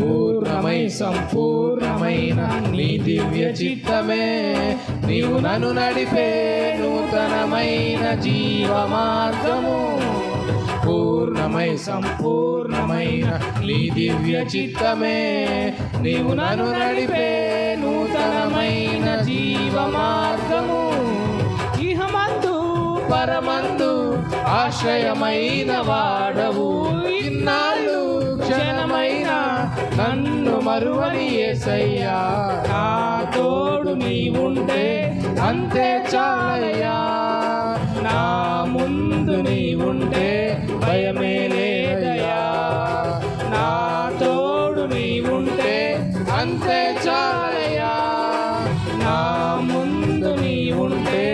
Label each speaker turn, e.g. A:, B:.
A: పూర్ణమై సంపూర్ణమైన నీ దివ్య చిత్తమే నీవు నన్ను నడిపే నూతనమైన జీవ మార్గము. పూర్ణమై సంపూర్ణమైన నీ దివ్య చిత్తమే నీవు నన్ను నడిపే నూతనమైన జీవ మార్గము. ఇహమందు పరమందు ఆశ్రయమైన వాడవు, ఇన్నాళ్ళు క్షణమైన నన్ను మరువని యేసయ్యా. నా తోడు నీవుంటే అంతే చాలయ్యా, నా ముందు నీవుంటే భయమే లేదయ్యా. నా తోడు నీవుంటే అంతే చాలయ్యా, నా ముందు నీవుంటే